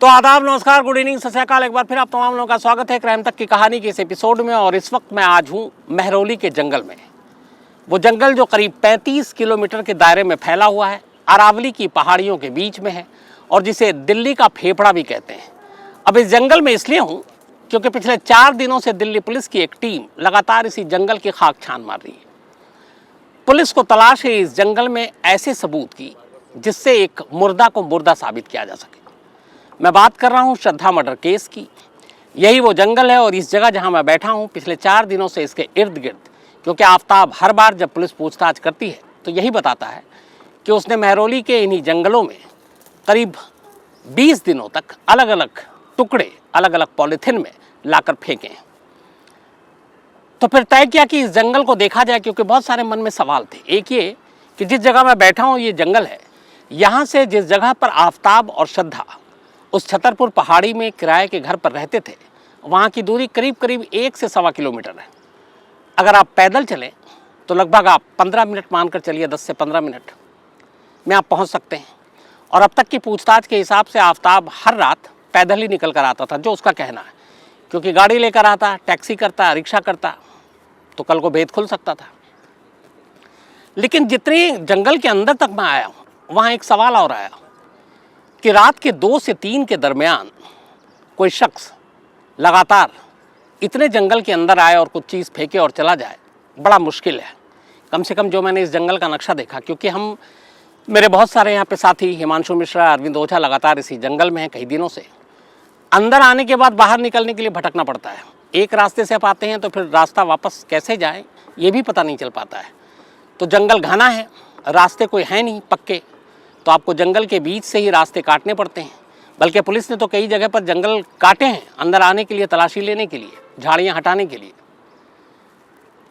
तो आदाब, नमस्कार, गुड इवनिंग, सत श्री अकाल। एक बार फिर आप तमाम लोगों का स्वागत है क्राइम तक की कहानी के इस एपिसोड में। और इस वक्त मैं आज हूँ महरौली के जंगल में। वो जंगल जो करीब 35 किलोमीटर के दायरे में फैला हुआ है, अरावली की पहाड़ियों के बीच में है और जिसे दिल्ली का फेफड़ा भी कहते हैं। अब इस जंगल में इसलिए हूँ क्योंकि पिछले 4 दिनों से दिल्ली पुलिस की एक टीम लगातार इसी जंगल की खाक छान मार रही है। पुलिस को तलाश है इस जंगल में ऐसे सबूत की जिससे एक मुर्दा को मुर्दा साबित किया जा सके। मैं बात कर रहा हूं श्रद्धा मर्डर केस की। यही वो जंगल है और इस जगह जहां मैं बैठा हूं पिछले 4 दिनों से इसके इर्द गिर्द, क्योंकि आफताब हर बार जब पुलिस पूछताछ करती है तो यही बताता है कि उसने महरौली के इन्हीं जंगलों में करीब 20 दिनों तक अलग अलग टुकड़े अलग अलग पॉलीथिन में लाकर फेंके हैं। तो फिर तय किया कि इस जंगल को देखा जाए, क्योंकि बहुत सारे मन में सवाल थे। एक ये कि जिस जगह मैं बैठा हूँ ये जंगल है, यहाँ से जिस जगह पर आफताब और श्रद्धा उस छतरपुर पहाड़ी में किराए के घर पर रहते थे, वहाँ की दूरी करीब करीब 1 से 1.25 किलोमीटर है। अगर आप पैदल चलें तो लगभग आप 15 मिनट मानकर चलिए, 10 से 15 मिनट में आप पहुँच सकते हैं। और अब तक की पूछताछ के हिसाब से आफताब हर रात पैदल ही निकल कर आता था, जो उसका कहना है, क्योंकि गाड़ी लेकर आता, टैक्सी करता, रिक्शा करता तो कल को भेद खुल सकता था। लेकिन जितनी जंगल के अंदर तक मैं आया हूँ वहाँ एक सवाल और आया कि रात के 2 से 3 के दरमियान कोई शख्स लगातार इतने जंगल के अंदर आए और कुछ चीज़ फेंके और चला जाए, बड़ा मुश्किल है। कम से कम जो मैंने इस जंगल का नक्शा देखा, क्योंकि मेरे बहुत सारे यहाँ पे साथी हिमांशु मिश्रा, अरविंद ओझा लगातार इसी जंगल में हैं कई दिनों से। अंदर आने के बाद बाहर निकलने के लिए भटकना पड़ता है। एक रास्ते से आप आते हैं तो फिर रास्ता वापस कैसे जाएं ये भी पता नहीं चल पाता है। तो जंगल घना है, रास्ते कोई है नहीं पक्के, तो आपको जंगल के बीच से ही रास्ते काटने पड़ते हैं। बल्कि पुलिस ने तो कई जगह पर जंगल काटे हैं अंदर आने के लिए, तलाशी लेने के लिए, झाड़ियाँ हटाने के लिए।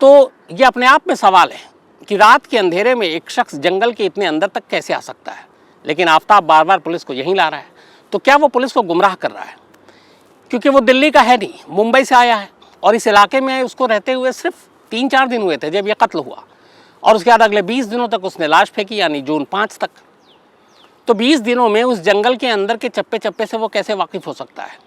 तो ये अपने आप में सवाल है कि रात के अंधेरे में एक शख्स जंगल के इतने अंदर तक कैसे आ सकता है। लेकिन आफताब बार बार पुलिस को यहीं ला रहा है। तो क्या वो पुलिस को गुमराह कर रहा है? क्योंकि वो दिल्ली का है नहीं, मुंबई से आया है और इस इलाके में उसको रहते हुए सिर्फ 3-4 दिन हुए थे जब ये कत्ल हुआ। और उसके बाद अगले 20 दिनों तक उसने लाश फेंकी, यानी जून 5 तक। तो 20 दिनों में उस जंगल के अंदर के चप्पे चप्पे से वो कैसे वाकिफ़ हो सकता है?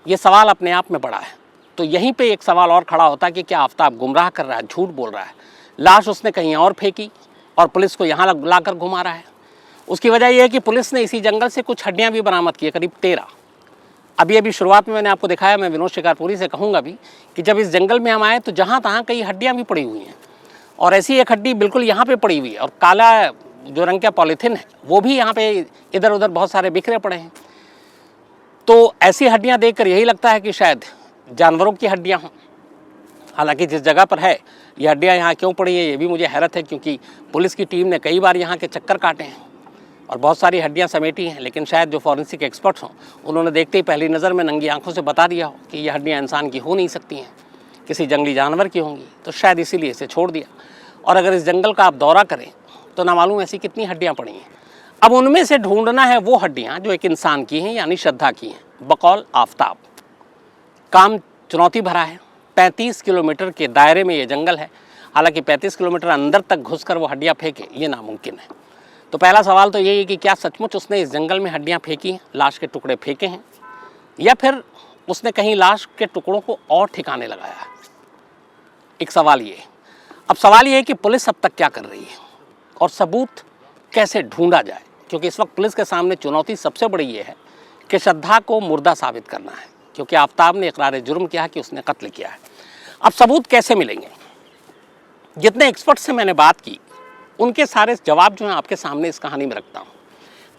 ये सवाल अपने आप में बड़ा है। तो यहीं पे एक सवाल और खड़ा होता है कि क्या आफताब गुमराह कर रहा है, झूठ बोल रहा है? लाश उसने कहीं और फेंकी और पुलिस को यहाँ लाकर घुमा रहा है। उसकी वजह यह है कि पुलिस ने इसी जंगल से कुछ हड्डियाँ भी बरामद की है, करीब 13। अभी शुरुआत में मैंने आपको दिखाया। मैं विनोद शिकारपुरी से कहूँगा भी कि जब इस जंगल में हम आए तो जहाँ तहाँ कई हड्डियाँ भी पड़ी हुई हैं। और ऐसी एक हड्डी बिल्कुल यहाँ पे पड़ी हुई है और काला जो रंग का पॉलीथिन है वो भी यहाँ पे इधर उधर बहुत सारे बिखरे पड़े हैं। तो ऐसी हड्डियाँ देखकर यही लगता है कि शायद जानवरों की हड्डियाँ हों। हालांकि जिस जगह पर है ये हड्डियाँ यहाँ क्यों पड़ी है ये भी मुझे हैरत है, क्योंकि पुलिस की टीम ने कई बार यहाँ के चक्कर काटे हैं और बहुत सारी हड्डियाँ समेटी हैं। लेकिन शायद जो फॉरेंसिक एक्सपर्ट्स हों उन्होंने देखते ही पहली नज़र में नंगी आंखों से बता दिया हो कि ये हड्डियाँ इंसान की हो नहीं सकती हैं, किसी जंगली जानवर की होंगी। तो शायद इसीलिए इसे छोड़ दिया। और अगर इस जंगल का आप दौरा करें तो ना मालूम ऐसी कितनी हड्डियाँ पड़ी हैं। अब उनमें से ढूंढना है वो हड्डियाँ जो एक इंसान की हैं, यानी श्रद्धा की हैं। बकौल आफताब काम चुनौती भरा है। 35 किलोमीटर के दायरे में ये जंगल है। हालांकि 35 किलोमीटर अंदर तक घुसकर वो हड्डियाँ फेंके ये नामुमकिन है। तो पहला सवाल तो यही है कि क्या सचमुच उसने इस जंगल में हड्डियाँ फेंकी हैं, लाश के टुकड़े फेंके हैं, या फिर उसने कहीं लाश के टुकड़ों को और ठिकाने लगाया है? एक सवाल ये है। अब सवाल ये है कि पुलिस अब तक क्या कर रही है और सबूत कैसे ढूंढा जाए, क्योंकि इस वक्त पुलिस के सामने चुनौती सबसे बड़ी ये है कि श्रद्धा को मुर्दा साबित करना है, क्योंकि आफताब ने इकरार जुर्म किया कि उसने कत्ल किया है। अब सबूत कैसे मिलेंगे? जितने एक्सपर्ट से मैंने बात की उनके सारे जवाब जो हैं आपके सामने इस कहानी में रखता हूँ।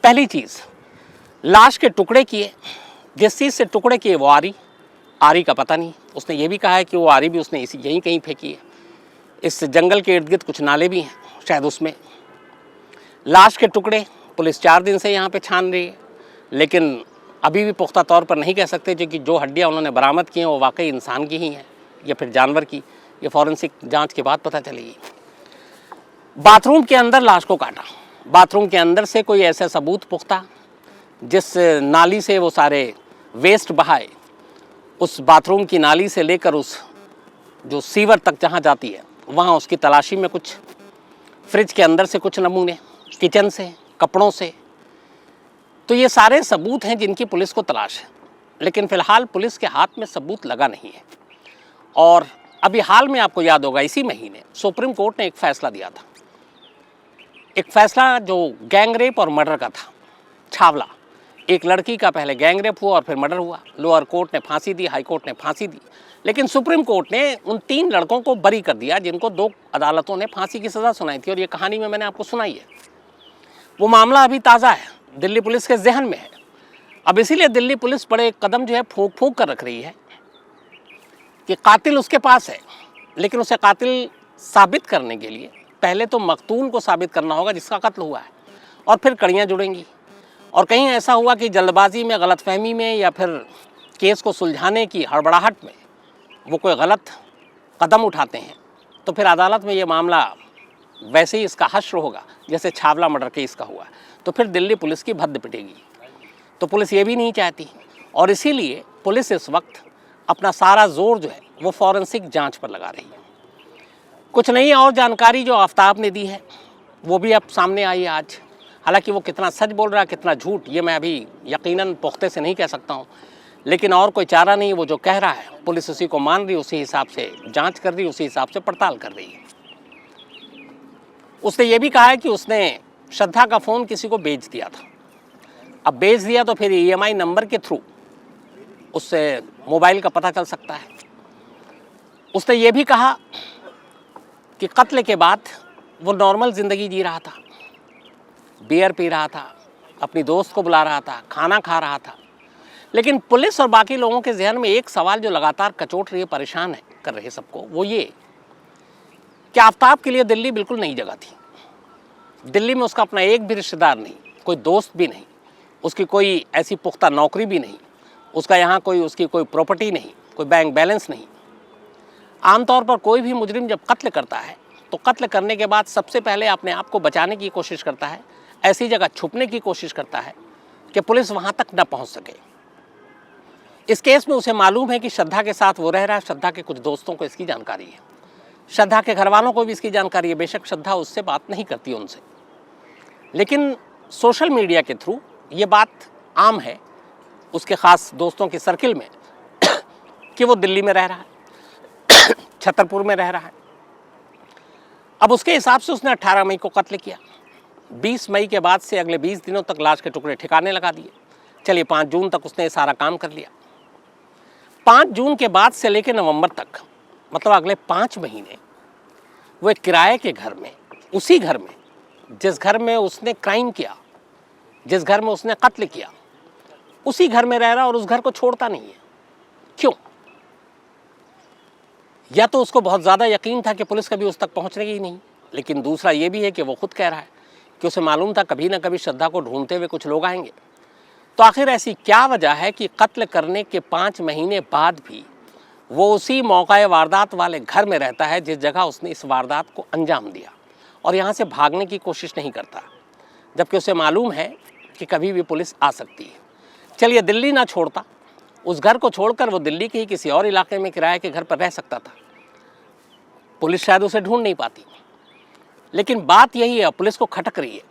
पहली चीज़, लाश के टुकड़े किए, जिस चीज़ से टुकड़े किए वो आरी का पता नहीं। उसने ये भी कहा है कि वो आरी भी उसने यहीं कहीं फेंकी है। इस जंगल के इर्द गिर्द कुछ नाले भी हैं, शायद उसमें। लाश के टुकड़े पुलिस 4 दिन से यहाँ पे छान रही है, लेकिन अभी भी पुख्ता तौर पर नहीं कह सकते कि जो हड्डियाँ उन्होंने बरामद की हैं वो वाकई इंसान की ही हैं या फिर जानवर की। ये फॉरेंसिक जांच के बाद पता चलेगी। बाथरूम के अंदर लाश को काटा, बाथरूम के अंदर से कोई ऐसा सबूत पुख्ता जिस नाली से वो सारे वेस्ट बहाए, उस बाथरूम की नाली से लेकर उस जो सीवर तक जहाँ जाती है वहाँ उसकी तलाशी में कुछ फ्रिज के अंदर से कुछ नमूने, किचन से, कपड़ों से, तो ये सारे सबूत हैं जिनकी पुलिस को तलाश है, लेकिन फ़िलहाल पुलिस के हाथ में सबूत लगा नहीं है। और अभी हाल में आपको याद होगा, इसी महीने सुप्रीम कोर्ट ने एक फ़ैसला दिया था, एक फ़ैसला जो गैंग रेप और मर्डर का था। छावला, एक लड़की का पहले गैंग रेप हुआ और फिर मर्डर हुआ। लोअर कोर्ट ने फांसी दी, हाई कोर्ट ने फांसी दी, लेकिन सुप्रीम कोर्ट ने उन 3 लड़कों को बरी कर दिया जिनको 2 अदालतों ने फांसी की सज़ा सुनाई थी। और ये कहानी में मैंने आपको सुनाई है। वो मामला अभी ताज़ा है, दिल्ली पुलिस के जहन में है। अब इसीलिए दिल्ली पुलिस बड़े कदम जो है फूंक फूंक कर रख रही है कि कातिल उसके पास है, लेकिन उसे कातिल साबित करने के लिए पहले तो मकतूल को साबित करना होगा जिसका कत्ल हुआ है, और फिर कड़ियाँ जुड़ेंगी। और कहीं ऐसा हुआ कि जल्दबाजी में, गलतफहमी में, या फिर केस को सुलझाने की हड़बड़ाहट में वो कोई गलत कदम उठाते हैं, तो फिर अदालत में ये मामला वैसे ही इसका हश्र होगा जैसे छावला मर्डर केस का हुआ। तो फिर दिल्ली पुलिस की भद्द पिटेगी। तो पुलिस ये भी नहीं चाहती, और इसीलिए पुलिस इस वक्त अपना सारा जोर जो है वो फॉरेंसिक जांच पर लगा रही है। कुछ नई और जानकारी जो आफ्ताब ने दी है वो भी अब सामने आई है आज। हालांकि वो कितना सच बोल रहा है, कितना झूठ, ये मैं अभी यकीनन पुख्ते से नहीं कह सकता हूँ, लेकिन और कोई चारा नहीं। वो जो कह रहा है पुलिस उसी को मान रही, उसी हिसाब से जांच कर रही, उसी हिसाब से पड़ताल कर रही है। उसने ये भी कहा है कि उसने श्रद्धा का फ़ोन किसी को बेच दिया था। अब बेच दिया तो फिर EMI नंबर के थ्रू उससे मोबाइल का पता चल सकता है। उसने ये भी कहा कि कत्ल के बाद वो नॉर्मल ज़िंदगी जी रहा था, बियर पी रहा था, अपनी दोस्त को बुला रहा था, खाना खा रहा था। लेकिन पुलिस और बाकी लोगों के जहन में एक सवाल जो लगातार कचोट रही है, परेशान है कर रहे सबको, वो ये कि आफ्ताब के लिए दिल्ली बिल्कुल नई जगह थी। दिल्ली में उसका अपना एक भी रिश्तेदार नहीं, कोई दोस्त भी नहीं, उसकी कोई ऐसी पुख्ता नौकरी भी नहीं, उसका यहाँ उसकी कोई प्रॉपर्टी नहीं, कोई बैंक बैलेंस नहीं। आमतौर पर कोई भी मुजरिम जब कत्ल करता है तो कत्ल करने के बाद सबसे पहले अपने आप को बचाने की कोशिश करता है, ऐसी जगह छुपने की कोशिश करता है कि पुलिस वहाँ तक न पहुँच सके। इस केस में उसे मालूम है कि श्रद्धा के साथ वो रह रहा है, श्रद्धा के कुछ दोस्तों को इसकी जानकारी है, श्रद्धा के घर वालों को भी इसकी जानकारी है। बेशक श्रद्धा उससे बात नहीं करती उनसे, लेकिन सोशल मीडिया के थ्रू ये बात आम है उसके ख़ास दोस्तों के सर्किल में कि वो दिल्ली में रह रहा है, छतरपुर में रह रहा है। अब उसके हिसाब से उसने 18 मई को कत्ल किया। 20 मई के बाद से अगले 20 दिनों तक लाश के टुकड़े ठिकाने लगा दिए। चलिए 5 जून तक उसने सारा काम कर लिया। 5 जून के बाद से लेकर नवंबर तक, मतलब अगले 5 महीने वो एक किराए के घर में, उसी घर में जिस घर में उसने क्राइम किया, जिस घर में उसने कत्ल किया, उसी घर में रह रहा और उस घर को छोड़ता नहीं है। क्यों? या तो उसको बहुत ज़्यादा यकीन था कि पुलिस कभी उस तक पहुंचने ही नहीं, लेकिन दूसरा ये भी है कि वो खुद कह रहा है कि उसे मालूम था कभी ना कभी श्रद्धा को ढूंढते हुए कुछ लोग आएंगे। तो आखिर ऐसी क्या वजह है कि कत्ल करने के 5 महीने बाद भी वो उसी मौका वारदात वाले घर में रहता है जिस जगह उसने इस वारदात को अंजाम दिया, और यहाँ से भागने की कोशिश नहीं करता, जबकि उसे मालूम है कि कभी भी पुलिस आ सकती है। चलिए दिल्ली ना छोड़ता, उस घर को छोड़कर वो दिल्ली के ही किसी और इलाके में किराए के घर पर रह सकता था, पुलिस शायद उसे ढूंढ नहीं पाती। लेकिन बात यही है, पुलिस को खटक रही है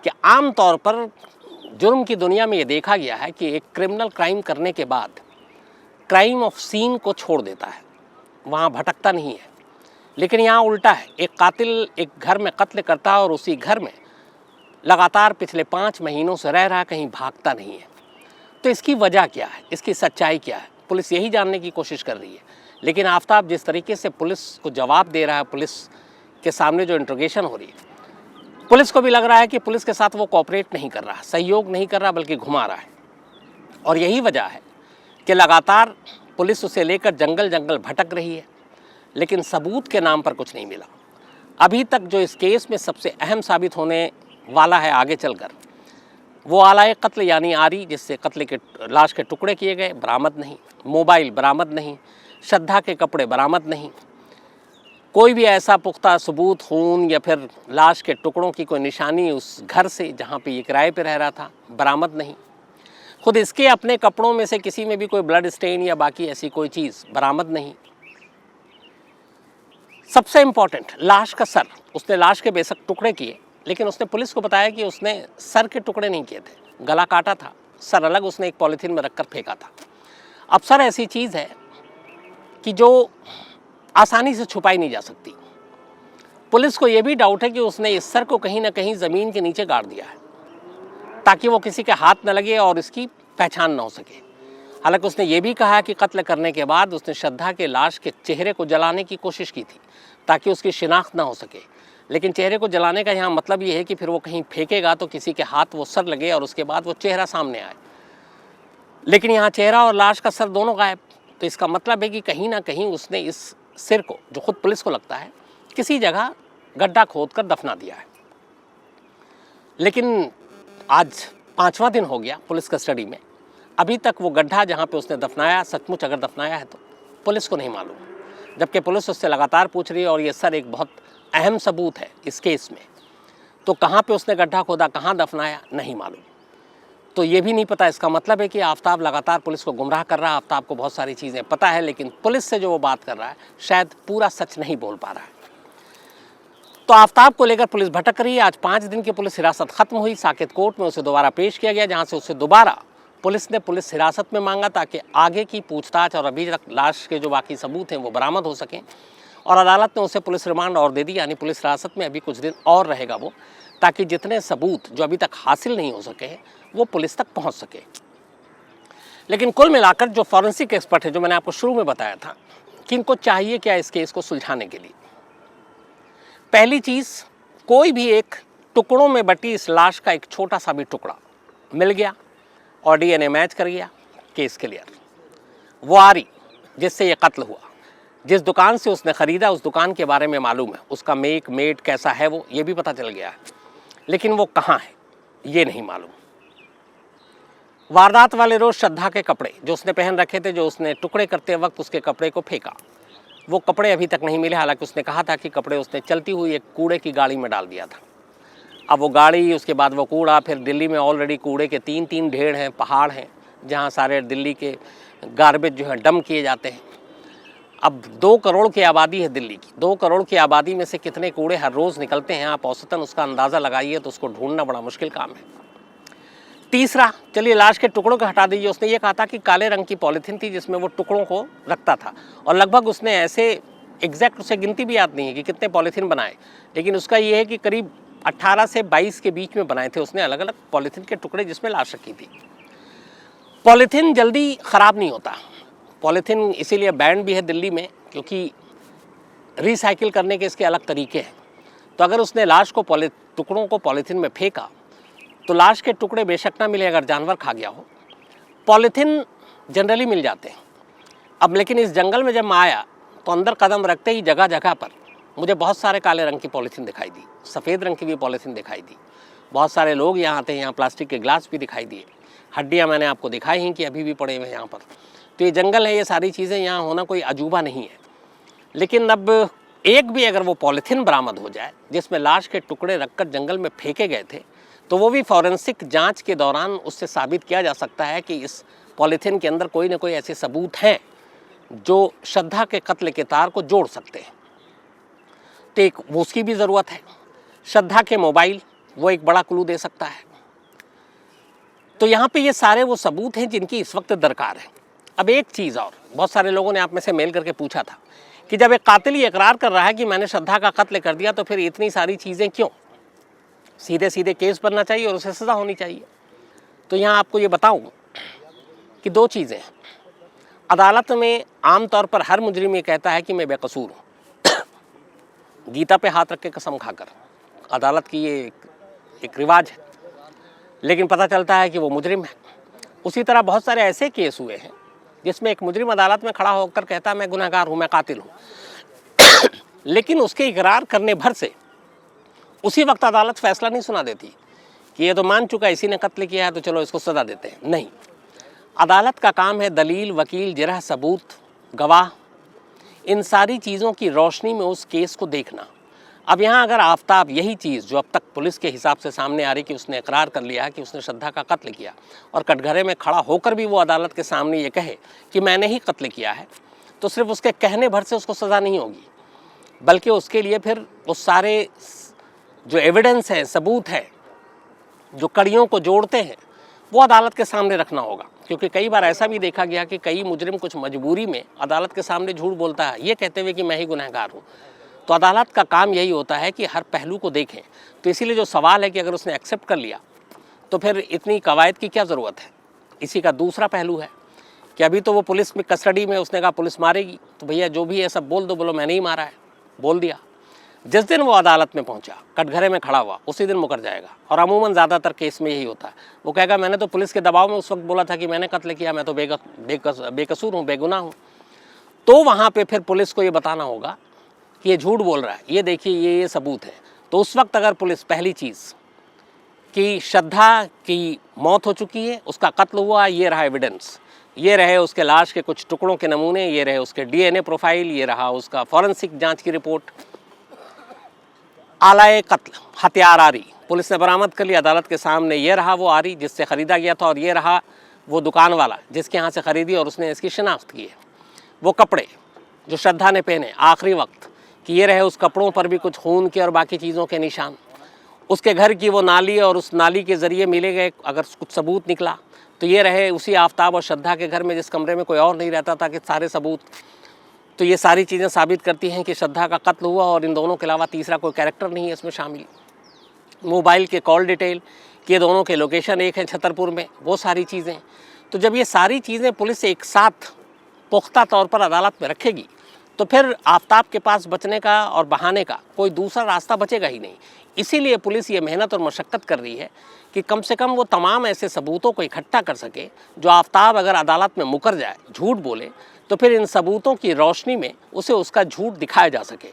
कि आम तौर पर जुर्म की दुनिया में ये देखा गया है कि एक क्रिमिनल क्राइम करने के बाद क्राइम ऑफ सीन को छोड़ देता है, वहाँ भटकता नहीं है। लेकिन यहाँ उल्टा है, एक कातिल एक घर में कत्ल करता है और उसी घर में लगातार पिछले 5 महीनों से रह रहा, कहीं भागता नहीं है। तो इसकी वजह क्या है, इसकी सच्चाई क्या है, पुलिस यही जानने की कोशिश कर रही है। लेकिन आफ्ताब जिस तरीके से पुलिस को जवाब दे रहा है, पुलिस के सामने जो इंट्रोगेशन हो रही है, पुलिस को भी लग रहा है कि पुलिस के साथ वो कोऑपरेट नहीं कर रहा, सहयोग नहीं कर रहा, बल्कि घुमा रहा है। और यही वजह है कि लगातार पुलिस उसे लेकर जंगल जंगल भटक रही है, लेकिन सबूत के नाम पर कुछ नहीं मिला। अभी तक जो इस केस में सबसे अहम साबित होने वाला है आगे चलकर, वो आलाए कत्ल यानी आरी, जिससे कत्ल के लाश के टुकड़े किए गए, बरामद नहीं। मोबाइल बरामद नहीं, श्रद्धा के कपड़े बरामद नहीं, कोई भी ऐसा पुख्ता सबूत, खून या फिर लाश के टुकड़ों की कोई निशानी उस घर से जहाँ पे ये किराए पे रह रहा था बरामद नहीं। खुद इसके अपने कपड़ों में से किसी में भी कोई ब्लड स्टेन या बाकी ऐसी कोई चीज़ बरामद नहीं। सबसे इम्पॉर्टेंट, लाश का सर, उसने लाश के बेशक टुकड़े किए, लेकिन उसने पुलिस को बताया कि उसने सर के टुकड़े नहीं किए थे, गला काटा था, सर अलग उसने एक पॉलीथीन में रखकर फेंका था। अब सर ऐसी चीज़ है कि जो आसानी से छुपाई नहीं जा सकती। पुलिस को यह भी डाउट है कि उसने इस सर को कहीं ना कहीं ज़मीन के नीचे गाड़ दिया है ताकि वो किसी के हाथ न लगे और इसकी पहचान ना हो सके। हालांकि उसने ये भी कहा कि कत्ल करने के बाद उसने श्रद्धा के लाश के चेहरे को जलाने की कोशिश की थी ताकि उसकी शिनाख्त ना हो सके। लेकिन चेहरे को जलाने का यहाँ मतलब ये है कि फिर वो कहीं फेंकेगा तो किसी के हाथ वो सर लगे और उसके बाद वो चेहरा सामने आए। लेकिन यहाँ चेहरा और लाश का सर दोनों गायब, तो इसका मतलब है कि कहीं ना कहीं उसने इस सिर को, जो खुद पुलिस को लगता है, किसी जगह गड्ढा खोद कर दफना दिया है। लेकिन आज 5वां दिन हो गया पुलिस कस्टडी में, अभी तक वो गड्ढा जहाँ पे उसने दफनाया सचमुच अगर दफनाया है तो पुलिस को नहीं मालूम, जबकि पुलिस उससे लगातार पूछ रही है और ये सर एक बहुत अहम सबूत है इस केस में। तो कहाँ पे उसने गड्ढा खोदा, कहाँ दफनाया, नहीं मालूम। तो ये भी नहीं पता। इसका मतलब है कि आफ्ताब लगातार पुलिस को गुमराह कर रहा है। आफ्ताब को बहुत सारी चीज़ें पता है, लेकिन पुलिस से जो वो बात कर रहा है शायद पूरा सच नहीं बोल पा रहा है। तो आफ्ताब को लेकर पुलिस भटक रही है। आज 5 दिन की पुलिस हिरासत खत्म हुई। साकेत कोर्ट में उसे दोबारा पेश किया गया, जहाँ से उसे दोबारा पुलिस ने पुलिस हिरासत में मांगा ताकि आगे की पूछताछ और अभी तक लाश के जो बाकी सबूत हैं वो बरामद हो सकें। और अदालत ने उसे पुलिस रिमांड और दे दी, यानी पुलिस हिरासत में अभी कुछ दिन और रहेगा वो, ताकि जितने सबूत जो अभी तक हासिल नहीं हो सके हैं वो पुलिस तक पहुंच सके। लेकिन कुल मिलाकर जो फॉरेंसिक एक्सपर्ट है, जो मैंने आपको शुरू में बताया था कि इनको चाहिए क्या इस केस को सुलझाने के लिए, पहली चीज़, कोई भी एक टुकड़ों में बटी इस लाश का एक छोटा सा भी टुकड़ा मिल गया और DNA मैच कर गया, केस क्लियर। वो आरी जिससे ये कत्ल हुआ, जिस दुकान से उसने ख़रीदा उस दुकान के बारे में मालूम है, उसका मेक मेड कैसा है वो ये भी पता चल गया है, लेकिन वो कहाँ है ये नहीं मालूम। वारदात वाले रोज़ श्रद्धा के कपड़े जो उसने पहन रखे थे, जो उसने टुकड़े करते वक्त उसके कपड़े को फेंका, वो कपड़े अभी तक नहीं मिले। हालांकि उसने कहा था कि कपड़े उसने चलती हुई एक कूड़े की गाड़ी में डाल दिया था। अब वो गाड़ी, उसके बाद वो कूड़ा, फिर दिल्ली में ऑलरेडी कूड़े के 3 ढेर हैं, पहाड़ हैं, जहाँ सारे दिल्ली के गार्बेज जो है डंप किए जाते हैं। अब 2 करोड़ की आबादी है दिल्ली की। 2 करोड़ की आबादी में से कितने कूड़े हर रोज़ निकलते हैं, आप औसतन उसका अंदाज़ा लगाइए तो उसको ढूंढना बड़ा मुश्किल काम है। तीसरा, चलिए लाश के टुकड़ों को हटा दीजिए, उसने ये कहा था कि काले रंग की पॉलीथीन थी जिसमें वो टुकड़ों को रखता था, और लगभग उसने ऐसे एग्जैक्ट उसे गिनती भी याद नहीं है कि कितने पॉलीथीन बनाए, लेकिन उसका ये है कि करीब 18 से 22 के बीच में बनाए थे उसने अलग अलग पॉलीथीन के टुकड़े जिसमें लाश रखी थी। पॉलीथीन जल्दी ख़राब नहीं होता। पॉलीथीन इसीलिए बैन भी है दिल्ली में, क्योंकि रिसाइकिल करने के इसके अलग तरीके हैं। तो अगर उसने लाश को टुकड़ों को पॉलीथीन में फेंका तो लाश के टुकड़े बेशक ना मिले अगर जानवर खा गया हो, पॉलीथीन जनरली मिल जाते हैं। अब लेकिन इस जंगल में जब मैं आया तो अंदर कदम रखते ही जगह जगह पर मुझे बहुत सारे काले रंग की पॉलीथीन दिखाई दी, सफ़ेद रंग की भी पॉलीथीन दिखाई दी। बहुत सारे लोग यहाँ आते हैं, यहाँ प्लास्टिक के ग्लास भी दिखाई दिए, हड्डियाँ मैंने आपको दिखाई हैं कि अभी भी पड़े हुए हैं यहाँ पर। तो ये जंगल है, ये सारी चीज़ें यहाँ होना कोई अजूबा नहीं है। लेकिन अब एक भी अगर वो पॉलीथीन बरामद हो जाए जिसमें लाश के टुकड़े रखकर जंगल में फेंके गए थे, तो वो भी फॉरेंसिक जांच के दौरान उससे साबित किया जा सकता है कि इस पॉलीथीन के अंदर कोई ना कोई ऐसे सबूत हैं जो श्रद्धा के कत्ल के तार को जोड़ सकते हैं। तो एक वो उसकी भी ज़रूरत है। श्रद्धा के मोबाइल, वो एक बड़ा क्लू दे सकता है। तो यहाँ पे ये सारे वो सबूत हैं जिनकी इस वक्त दरकार है। अब एक चीज़ और, बहुत सारे लोगों ने आप में से मेल करके पूछा था कि जब एक कातिल ही इकरार कर रहा है कि मैंने श्रद्धा का कत्ल कर दिया तो फिर इतनी सारी चीज़ें क्यों? सीधे सीधे केस बनना चाहिए और उसे सज़ा होनी चाहिए। तो यहाँ आपको ये बताऊँ कि 2 चीज़ें हैं। अदालत में आमतौर पर हर मुजरिम ये कहता है कि मैं बेकसूर हूँ, गीता पे हाथ रख के कसम खाकर, अदालत की ये एक रिवाज है। लेकिन पता चलता है कि वो मुजरिम है। उसी तरह बहुत सारे ऐसे केस हुए हैं जिसमें एक मुजरिम अदालत में खड़ा होकर कहता है मैं गुनहगार हूँ, मैं कातिल हूँ लेकिन उसके इकरार करने भर से उसी वक्त अदालत फैसला नहीं सुना देती कि ये तो मान चुका है, इसी ने कत्ल किया है तो चलो इसको सज़ा देते हैं। नहीं, अदालत का काम है दलील, वकील, जरह, सबूत, गवाह, इन सारी चीज़ों की रोशनी में उस केस को देखना। अब यहाँ अगर आफ्ताब यही चीज़ जो अब तक पुलिस के हिसाब से सामने आ रही कि उसने इकरार कर लिया है कि उसने श्रद्धा का कत्ल किया, और कटघरे में खड़ा होकर भी वो अदालत के सामने ये कहे कि मैंने ही कत्ल किया है, तो सिर्फ उसके कहने भर से उसको सज़ा नहीं होगी, बल्कि उसके लिए फिर वो सारे जो एविडेंस हैं, सबूत हैं, जो कड़ियों को जोड़ते हैं, वो अदालत के सामने रखना होगा। क्योंकि कई बार ऐसा भी देखा गया कि कई मुजरिम कुछ मजबूरी में अदालत के सामने झूठ बोलता है, ये कहते हुए कि मैं ही गुनहगार हूँ। तो अदालत का काम यही होता है कि हर पहलू को देखें। तो इसीलिए जो सवाल है कि अगर उसने एक्सेप्ट कर लिया तो फिर इतनी कवायद की क्या ज़रूरत है। इसी का दूसरा पहलू है कि अभी तो वो पुलिस में कस्टडी में, उसने कहा पुलिस मारेगी तो भैया जो भी है सब बोल दो, बोलो मैंने ही मारा है, बोल दिया। जिस दिन वो अदालत में पहुंचा, कटघरे में खड़ा हुआ, उसी दिन मुकर जाएगा। और अमूमन ज़्यादातर केस में यही होता है। वो कहेगा मैंने तो पुलिस के दबाव में उस वक्त बोला था कि मैंने कत्ल किया, मैं तो बेकसूर हूँ, बेगुनाह हूँ। तो वहाँ पे फिर पुलिस को ये बताना होगा कि ये झूठ बोल रहा है, ये देखिए ये सबूत है। तो उस वक्त अगर पुलिस पहली चीज़ कि श्रद्धा की मौत हो चुकी है, उसका कत्ल हुआ, ये रहा एविडेंस, ये रहे उसके लाश के कुछ टुकड़ों के नमूने, ये रहे उसके DNA प्रोफाइल, ये रहा उसका फॉरेंसिक जांच की रिपोर्ट, आलाए कत्ल हथियार आरी पुलिस ने बरामद कर लिया अदालत के सामने। ये रहा वो आरी जिससे ख़रीदा गया था, और ये रहा वो दुकान वाला जिसके यहाँ से ख़रीदी और उसने इसकी शिनाख्त की है। वो कपड़े जो श्रद्धा ने पहने आखिरी वक्त, कि ये रहे उस कपड़ों पर भी कुछ खून के और बाकी चीज़ों के निशान। उसके घर की वो नाली और उस नाली के ज़रिए मिले गए अगर कुछ सबूत निकला तो ये रहे उसी आफ्ताब और श्रद्धा के घर में जिस कमरे में कोई और नहीं रहता था, कि सारे सबूत। तो ये सारी चीज़ें साबित करती हैं कि श्रद्धा का कत्ल हुआ और इन दोनों के अलावा तीसरा कोई कैरेक्टर नहीं है इसमें शामिल। मोबाइल के कॉल डिटेल, कि ये दोनों के लोकेशन एक है छतरपुर में, वो सारी चीज़ें। तो जब ये सारी चीज़ें पुलिस एक साथ पुख्ता तौर पर अदालत में रखेगी तो फिर आफ्ताब के पास बचने का और बहाने का कोई दूसरा रास्ता बचेगा ही नहीं। इसीलिए पुलिस ये मेहनत और मशक्क़त कर रही है कि कम से कम वो तमाम ऐसे सबूतों को इकट्ठा कर सके जो आफ्ताब अगर अदालत में मुकर जाए, झूठ बोले, तो फिर इन सबूतों की रोशनी में उसे उसका झूठ दिखाया जा सके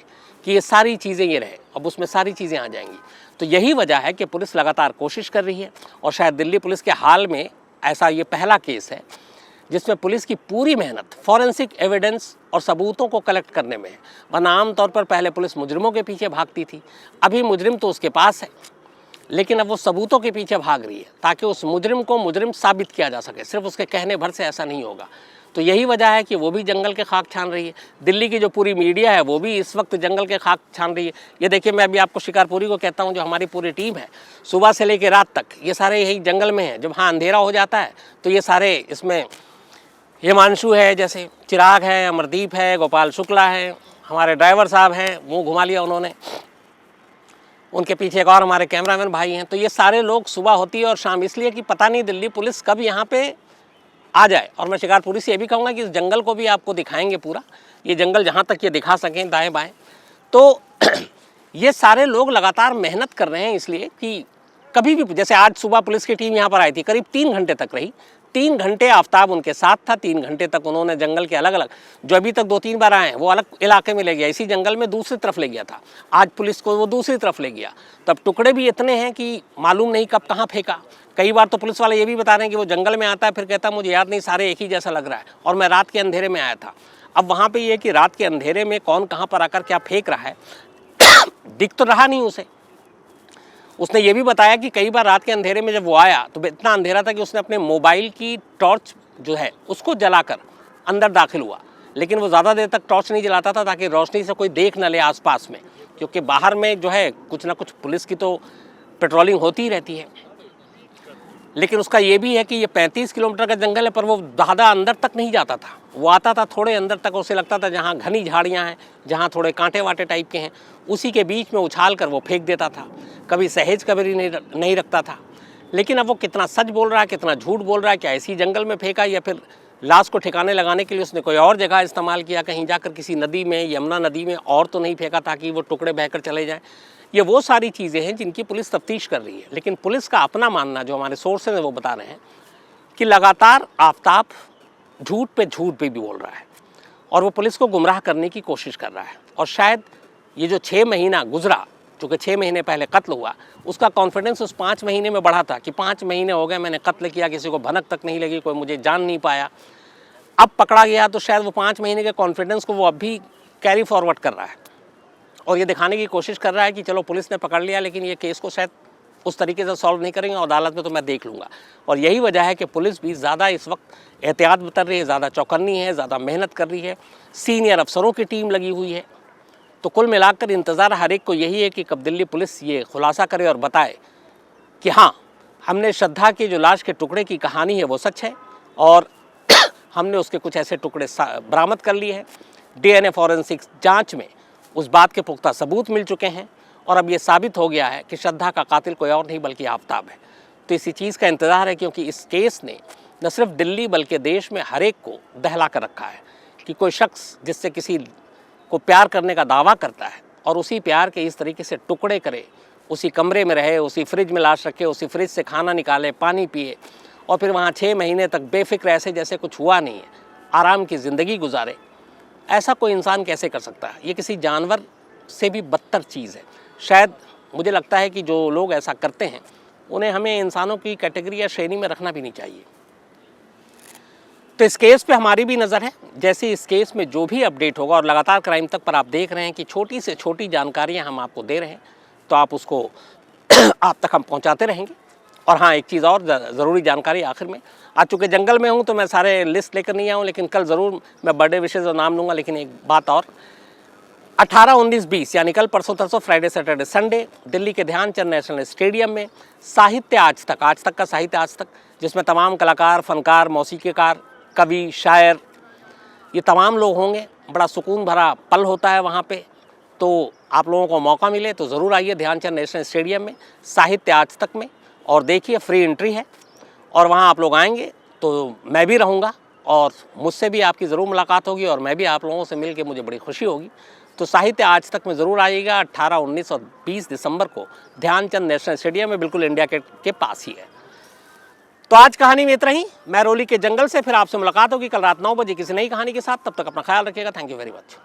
कि ये सारी चीज़ें ये रहे। अब उसमें सारी चीज़ें आ जाएंगी। तो यही वजह है कि पुलिस लगातार कोशिश कर रही है। और शायद दिल्ली पुलिस के हाल में ऐसा ये पहला केस है जिसमें पुलिस की पूरी मेहनत फॉरेंसिक एविडेंस और सबूतों को कलेक्ट करने में है। वरना आमतौर पर पहले पुलिस मुजरिमों के पीछे भागती थी, अभी मुजरिम तो उसके पास है, लेकिन अब वो सबूतों के पीछे भाग रही है ताकि उस मुजरिम को मुजरिम साबित किया जा सके। सिर्फ उसके कहने भर से ऐसा नहीं होगा। तो यही वजह है कि वो भी जंगल के खाक छान रही है। दिल्ली की जो पूरी मीडिया है वो भी इस वक्त जंगल के खाक छान रही है। ये देखिए, मैं अभी आपको शिकारपुरी को कहता हूँ, जो हमारी पूरी टीम है सुबह से लेकर रात तक ये सारे यही जंगल में हैं। जब हाँ अंधेरा हो जाता है तो ये सारे, इसमें हिमांशु है, जैसे चिराग है, अमरदीप है, गोपाल शुक्ला है, हमारे ड्राइवर साहब हैं, मुँह घुमा लिया उन्होंने, उनके पीछे एक और हमारे कैमरामैन भाई हैं। तो ये सारे लोग सुबह होती है और शाम, इसलिए कि पता नहीं दिल्ली पुलिस कब यहाँ पे आ जाए। और मैं शिकारपुरी से ये भी कहूँगा कि इस जंगल को भी आपको दिखाएंगे पूरा, ये जंगल जहाँ तक ये दिखा सकें दाएं बाएं। तो ये सारे लोग लगातार मेहनत कर रहे हैं, इसलिए कि कभी भी, जैसे आज सुबह पुलिस की टीम यहाँ पर आई थी, करीब 3 घंटे तक रही। 3 घंटे आफ्ताब उनके साथ था। 3 घंटे तक उन्होंने जंगल के अलग अलग, जो अभी तक 2-3 बार आए हैं, वो अलग इलाके में ले गया, इसी जंगल में दूसरी तरफ ले गया था। आज पुलिस को वो दूसरी तरफ ले गया। तब टुकड़े भी इतने हैं कि मालूम नहीं कब कहाँ फेंका। कई बार तो पुलिस वाले ये भी बता रहे हैं कि वो जंगल में आता है, फिर कहता है मुझे याद नहीं, सारे एक ही जैसा लग रहा है, और मैं रात के अंधेरे में आया था। अब वहाँ पे ये कि रात के अंधेरे में कौन कहाँ पर आकर क्या फेंक रहा है दिख तो रहा नहीं उसे। उसने ये भी बताया कि कई बार रात के अंधेरे में जब वो आया तो इतना अंधेरा था कि उसने अपने मोबाइल की टॉर्च जो है उसको जलाकर अंदर दाखिल हुआ। लेकिन वो ज़्यादा देर तक टॉर्च नहीं जलाता था ताकि रोशनी से कोई देख न ले आसपास में, क्योंकि बाहर में जो है कुछ ना कुछ पुलिस की तो पेट्रोलिंग होती ही रहती है। लेकिन उसका ये भी है कि ये 35 किलोमीटर का जंगल है, पर वो ज़्यादा अंदर तक नहीं जाता था। वो आता था थोड़े अंदर तक, उसे लगता था जहाँ घनी झाड़ियाँ हैं, जहाँ थोड़े कांटे वाटे टाइप के हैं, उसी के बीच में उछाल कर वो फेंक देता था। कभी सहेज कभी नहीं रखता था। लेकिन अब वो कितना सच बोल रहा है, कितना झूठ बोल रहा है, क्या इसी जंगल में फेंका या फिर लाश को ठिकाने लगाने के लिए उसने कोई और जगह इस्तेमाल किया, कहीं जाकर किसी नदी में, यमुना नदी में और तो नहीं फेंका ताकि वो टुकड़े बहकर चले जाएँ। ये वो सारी चीज़ें हैं जिनकी पुलिस तफ्तीश कर रही है। लेकिन पुलिस का अपना मानना, जो हमारे सोर्सेज हैं वो बता रहे हैं कि लगातार आफ्ताब झूठ पे झूठ भी बोल रहा है और वो पुलिस को गुमराह करने की कोशिश कर रहा है। और शायद ये जो 6 महीना गुजरा, चूँकि 6 महीने पहले कत्ल हुआ, उसका कॉन्फिडेंस उस 5 महीने में बढ़ा था कि 5 महीने हो गए मैंने कत्ल किया, किसी को भनक तक नहीं लगी, कोई मुझे जान नहीं पाया। अब पकड़ा गया तो शायद वो 5 महीने के कॉन्फिडेंस को वो अब भी कैरी फॉरवर्ड कर रहा है और ये दिखाने की कोशिश कर रहा है कि चलो पुलिस ने पकड़ लिया, लेकिन ये केस को शायद उस तरीके से सॉल्व नहीं करेंगे, अदालत में तो मैं देख लूँगा। और यही वजह है कि पुलिस भी ज़्यादा इस वक्त एहतियात बरत रही है, ज़्यादा चौकन्नी है, ज़्यादा मेहनत कर रही है, सीनियर अफसरों की टीम लगी हुई है। तो कुल मिलाकर इंतज़ार हर एक को यही है कि कब दिल्ली पुलिस ये खुलासा करे और बताए कि हाँ, हमने श्रद्धा की जो लाश के टुकड़े की कहानी है वो सच है और हमने उसके कुछ ऐसे टुकड़े बरामद कर लिए हैं। DNA फॉरेंसिक्स जांच में उस बात के पुख्ता सबूत मिल चुके हैं और अब ये साबित हो गया है कि श्रद्धा का कातिल कोई और नहीं बल्कि आफताब है। तो इसी चीज़ का इंतज़ार है, क्योंकि इस केस ने न सिर्फ दिल्ली बल्कि देश में हर एक को दहला कर रखा है कि कोई शख्स जिससे किसी को प्यार करने का दावा करता है और उसी प्यार के इस तरीके से टुकड़े करे, उसी कमरे में रहे, उसी फ्रिज में लाश रखे, उसी फ्रिज से खाना निकाले, पानी पिए और फिर वहाँ 6 महीने तक बेफिक्र ऐसे जैसे कुछ हुआ नहीं है आराम की ज़िंदगी गुजारे। ऐसा कोई इंसान कैसे कर सकता है? ये किसी जानवर से भी बदतर चीज़ है। शायद मुझे लगता है कि जो लोग ऐसा करते हैं उन्हें हमें इंसानों की कैटेगरी या श्रेणी में रखना भी नहीं चाहिए। तो इस केस पे हमारी भी नज़र है। जैसे इस केस में जो भी अपडेट होगा और लगातार क्राइम तक पर आप देख रहे हैं कि छोटी से छोटी जानकारियां हम आपको दे रहे हैं, तो आप उसको आप तक हम पहुंचाते रहेंगे। और हाँ, एक चीज़ और ज़रूरी जानकारी आखिर में, आज चूँकि जंगल में हूँ तो मैं सारे लिस्ट लेकर नहीं आऊँ, लेकिन कल ज़रूर मैं बर्थडे विशेज़ और नाम लूँगा। लेकिन एक बात और, 18, 19, 20 यानी कल परसों तरसों फ्राइडे सैटरडे संडे दिल्ली के ध्यानचंद नेशनल स्टेडियम में साहित्य आज तक का साहित्य आज तक, जिसमें तमाम कलाकार, फनकार, मौसीकीकार, कवि, शायर, ये तमाम लोग होंगे। बड़ा सुकून भरा पल होता है वहाँ पे। तो आप लोगों को मौका मिले तो ज़रूर आइए ध्यानचंद नेशनल स्टेडियम में साहित्य आज तक में और देखिए, फ्री एंट्री है और वहाँ आप लोग आएंगे तो मैं भी रहूँगा और मुझसे भी आपकी ज़रूर मुलाकात होगी और मैं भी आप लोगों से मिल के मुझे बड़ी खुशी होगी। तो साहित्य आज तक में ज़रूर आइएगा। 18, 19 और 20 दिसंबर को ध्यानचंद नेशनल स्टेडियम में, बिल्कुल इंडिया के पास ही है। तो आज कहानी में इतना ही। महरौली के जंगल से फिर आपसे मुलाकात होगी कल रात 9 बजे किसी नई कहानी के साथ। तब तक अपना ख्याल रखिएगा। Thank you very much.